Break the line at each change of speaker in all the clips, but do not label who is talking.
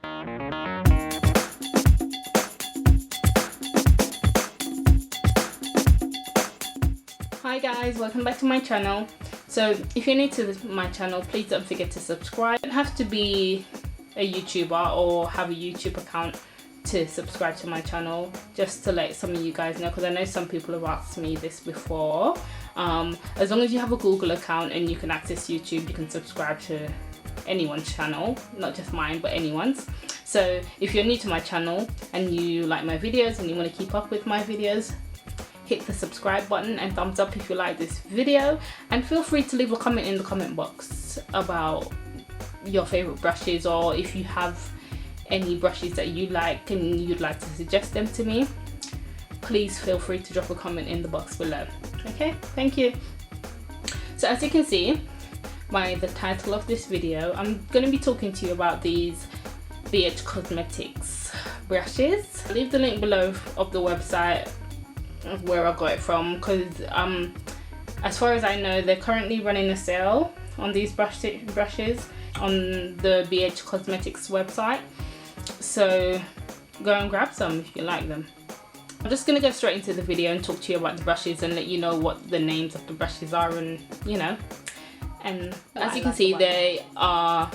Hi guys, welcome back to my channel. So if you're new to my channel, please don't forget to subscribe. You don't have to be a YouTuber or have a YouTube account to subscribe to my channel, just to let some of you guys know, because I know some people have asked me this before. As long as you have a Google account and you can access YouTube, you can subscribe to anyone's channel, not just mine but anyone's. So if you're new to my channel and you like my videos and you want to keep up with my videos, hit the subscribe button and thumbs up if you like this video, and feel free to leave a comment in the comment box about your favorite brushes, or if you have any brushes that you like and you'd like to suggest them to me, please feel free to drop a comment in the box below. Okay, thank you. So as you can see by the title of this video, I'm going to be talking to you about these BH Cosmetics brushes. I'll leave the link below of the website where I got it from, because as far as I know, they're currently running a sale on these brushes on the BH Cosmetics website, so go and grab some if you like them. I'm just gonna go straight into the video and talk to you about the brushes and let you know what the names of the brushes are, and you know, and as you can see, they are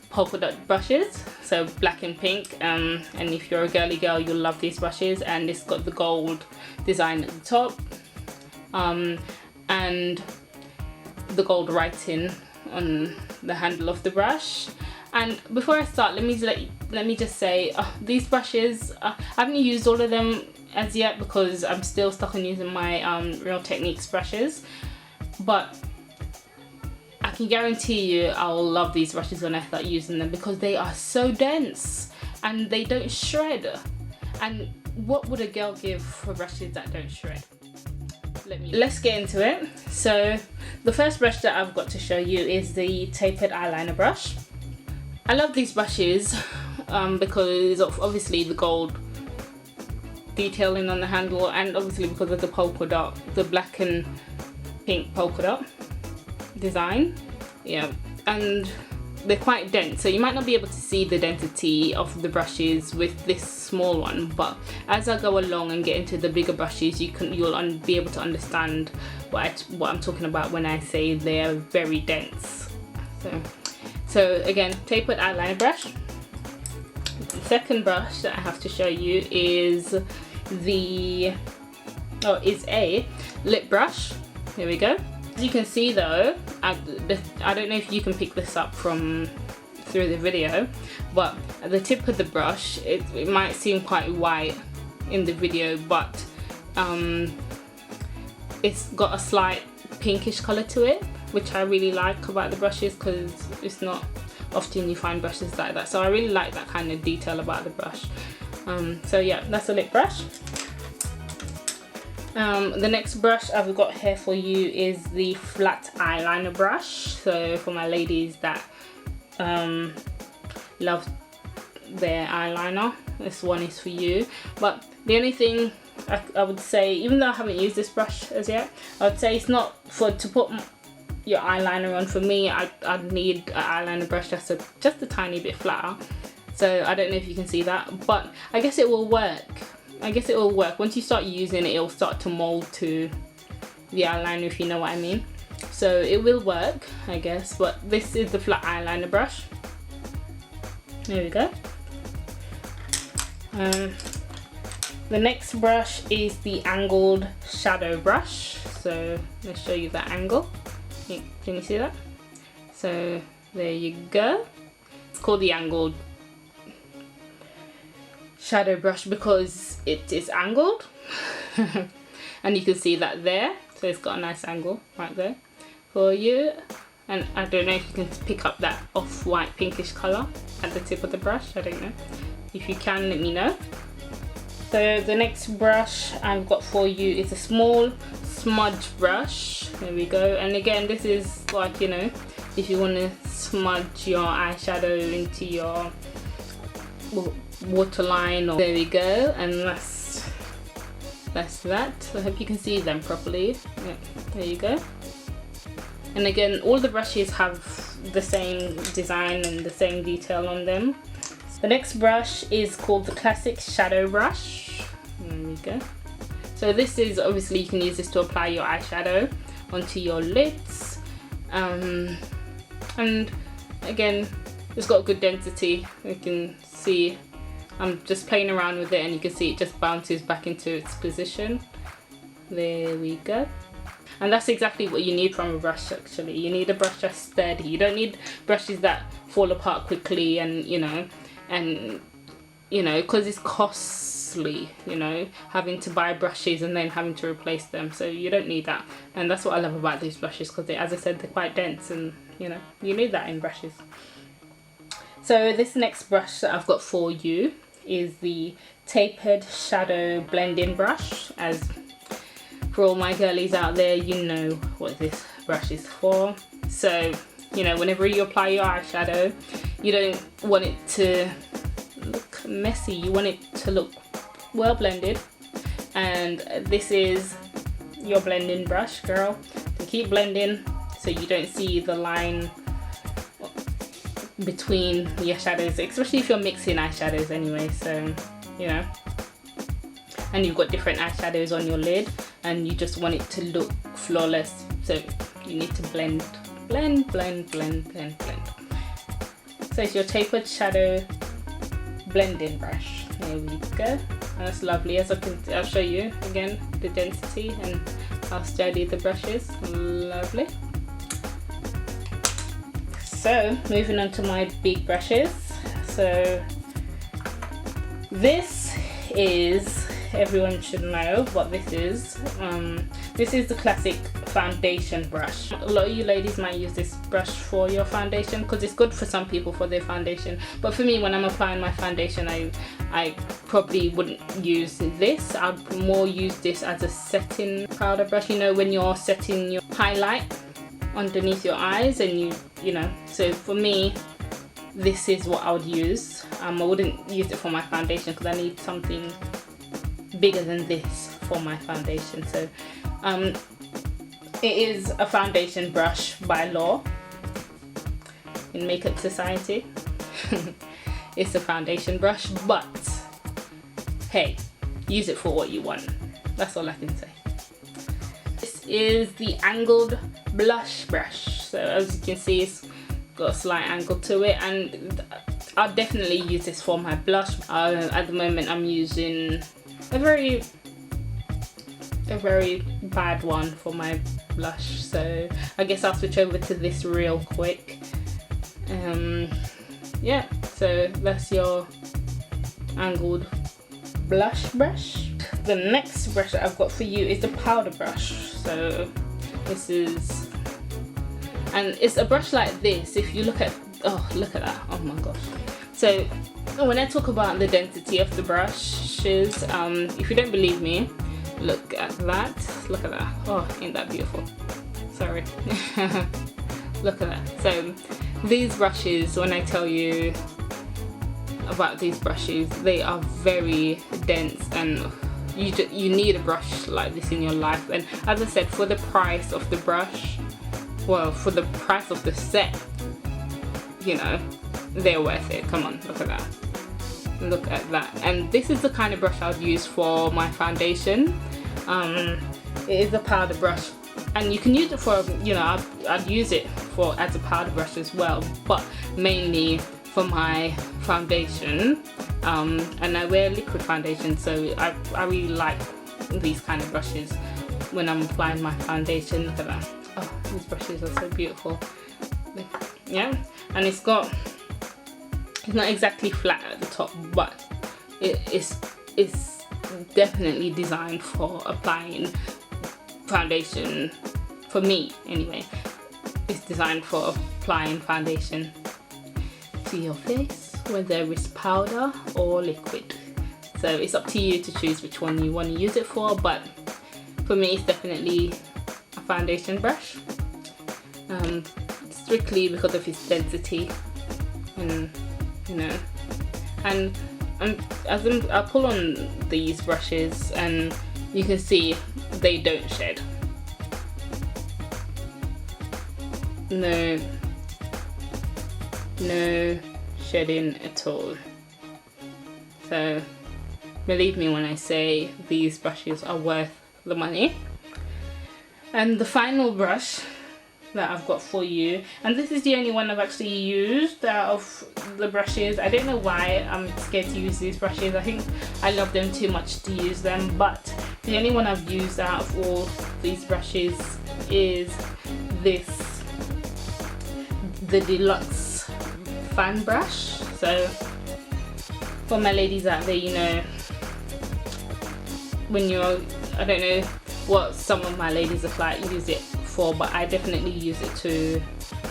polka dot brushes, so black and pink, and if you're a girly girl, you'll love these brushes. And it's got the gold design at the top, and the gold writing on the handle of the brush. And before I start, let me just say, these brushes, I haven't used all of them as yet because I'm still stuck on using my Real Techniques brushes, but I can guarantee you I'll love these brushes when I start using them, because they are so dense and they don't shred. And what would a girl give for brushes that don't shred? Let's get into it. So the first brush that I've got to show you is the tapered eyeliner brush. I love these brushes because of obviously the gold detailing on the handle, and obviously because of the polka dot, the black and pink polka dot design. Yeah, and they're quite dense, so you might not be able to see the density of the brushes with this small one, but as I go along and get into the bigger brushes, you'll be able to understand what I'm talking about when I say they're very dense. So again, tapered eyeliner brush. The second brush that I have to show you is a lip brush. Here we go. As you can see though, I don't know if you can pick this up through the video, but at the tip of the brush, it might seem quite white in the video, but it's got a slight pinkish color to it, which I really like about the brushes, because it's not often you find brushes like that, so I really like that kind of detail about the brush. So yeah, that's a lip brush. The next brush I've got here for you is the flat eyeliner brush. So for my ladies that love their eyeliner, this one is for you. But the only thing I would say, even though I haven't used this brush as yet, I would say it's not to put your eyeliner on. For me, I'd need an eyeliner brush that's just a tiny bit flatter. So I don't know if you can see that, but I guess it will work. Once you start using it, it'll start to mold to the eyeliner, if you know what I mean. So it will work, I guess, but this is the flat eyeliner brush. There we go. The next brush is the angled shadow brush. So let's show you that angle. Can you see that? So there you go. It's called the angled shadow brush because it is angled and you can see that there, so it's got a nice angle right there for you. And I don't know if you can pick up that off-white pinkish color at the tip of the brush. I don't know. If you can, let me know. So the next brush I've got for you is a small smudge brush. There we go. And again, this is like, you know, if you want to smudge your eyeshadow into your waterline, or there we go. And that's that. I hope you can see them properly. Yeah, there you go. And again, all the brushes have the same design and the same detail on them, The next brush is called the Classic Shadow Brush. There we go. So this is, obviously you can use this to apply your eyeshadow onto your lids. And again, it's got good density. You can see I'm just playing around with it, and you can see it just bounces back into its position. There we go. And that's exactly what you need from a brush actually. You need a brush that's sturdy. You don't need brushes that fall apart quickly and because it's costly, having to buy brushes and then having to replace them. So you don't need that. And that's what I love about these brushes, because as I said, they're quite dense, and you need that in brushes. So this next brush that I've got for you is the Tapered Shadow Blending Brush. As for all my girlies out there, you know what this brush is for. So, whenever you apply your eyeshadow, you don't want it to look messy. You want it to look well blended. And this is your blending brush, girl, to keep blending so you don't see the line between your shadows, especially if you're mixing eyeshadows anyway. So, and you've got different eyeshadows on your lid and you just want it to look flawless, so you need to blend. So it's your Tapered Shadow Blending Brush. There we go. And that's lovely. I'll show you again the density and how sturdy the brush is. Lovely. So moving on to my big brushes. So this is, everyone should know what this is. This is the Classic Foundation Brush. A lot of you ladies might use this brush for your foundation because it's good for some people for their foundation, but for me, when I'm applying my foundation, I probably wouldn't use this. I'd more use this as a setting powder brush, when you're setting your highlight underneath your eyes, and so for me, this is what I would use. I wouldn't use it for my foundation because I need something bigger than this for my foundation. So it is a foundation brush by law in Makeup Society. It's a foundation brush, but hey, use it for what you want. That's all I can say. This is the Angled Blush Brush. So as you can see, it's got a slight angle to it, and I'll definitely use this for my blush. At the moment, I'm using a very bad one for my blush, so I guess I'll switch over to this real quick. Yeah, so that's your Angled Blush Brush. The next brush that I've got for you is the powder brush. So this is, and it's a brush like this. If you look at, look at that, oh my gosh. So when I talk about the density of the brushes, if you don't believe me, look at that. Look at that. Oh, ain't that beautiful? Sorry. Look at that. So these brushes, when I tell you about these brushes, they are very dense, and you need a brush like this in your life. And as I said, for the price of the brush, well, for the price of the set, they're worth it. Come on, look at that. Look at that. And this is the kind of brush I'd use for my foundation. It is a powder brush, and you can use it for, I'd use it for as a powder brush as well, but mainly for my foundation. And I wear liquid foundation, so I really like these kind of brushes when I'm applying my foundation. Look at that. Oh, these brushes are so beautiful. Yeah, and it's not exactly flat at the top, but it's definitely designed for applying foundation. For me anyway, it's designed for applying foundation to your face, whether it's powder or liquid. So it's up to you to choose which one you want to use it for, but for me it's definitely a foundation brush, strictly because of its density. And and as I pull on these brushes, and you can see they don't shed. No shedding at all. So believe me when I say these brushes are worth the money. And the final brush that I've got for you, and this is the only one I've actually used out of the brushes. I don't know why I'm scared to use these brushes. I think I love them too much to use them, but the only one I've used out of all these brushes is the deluxe fan brush. So for my ladies out there, you know, when you're, I don't know what some of my ladies use it for, but I definitely use it to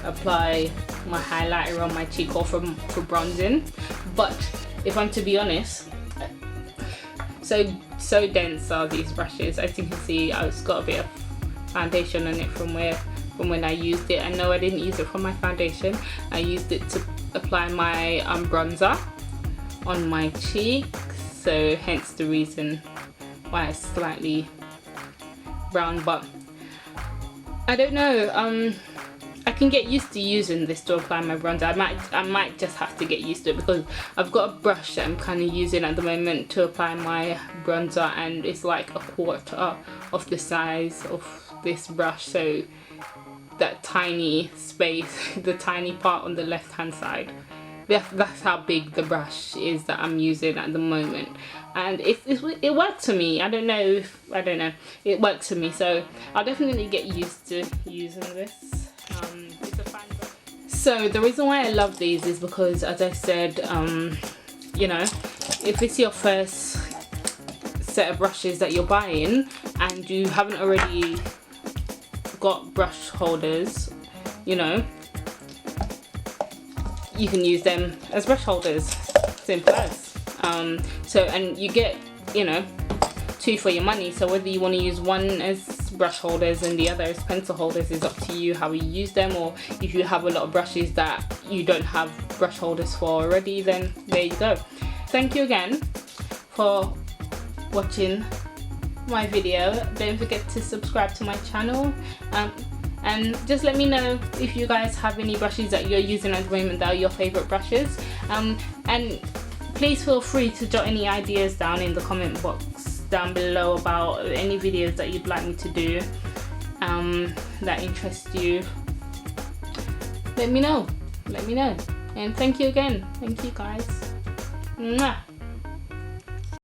apply my highlighter on my cheek or for bronzing. But if I'm to be honest, so dense are these brushes. As you can see, it's got a bit of foundation on it from when I used it. I know I didn't use it for my foundation. I used it to apply my bronzer on my cheek, so hence the reason why it's slightly brown. But I don't know, I can get used to using this to apply my bronzer. I might just have to get used to it, because I've got a brush that I'm kind of using at the moment to apply my bronzer, and it's like a quarter of the size of this brush. So that tiny space, the tiny part on the left hand side, that's how big the brush is that I'm using at the moment, and it worked for me. I don't know, it worked for me, so I'll definitely get used to using this. It's a fun brush. So the reason why I love these is because, as I said, you know, if it's your first set of brushes that you're buying and you haven't already got brush holders, you know, you can use them as brush holders, simple as. So, and you get, you know, 2 for your money. So whether you want to use one as brush holders and the other as pencil holders is up to you how you use them, or if you have a lot of brushes that you don't have brush holders for already, then there you go. Thank you again for watching my video. Don't forget to subscribe to my channel, and just let me know if you guys have any brushes that you're using at the moment that are your favorite brushes, and please feel free to jot any ideas down in the comment box down below about any videos that you'd like me to do that interest you. Let me know, and thank you again. Thank you guys. Mwah.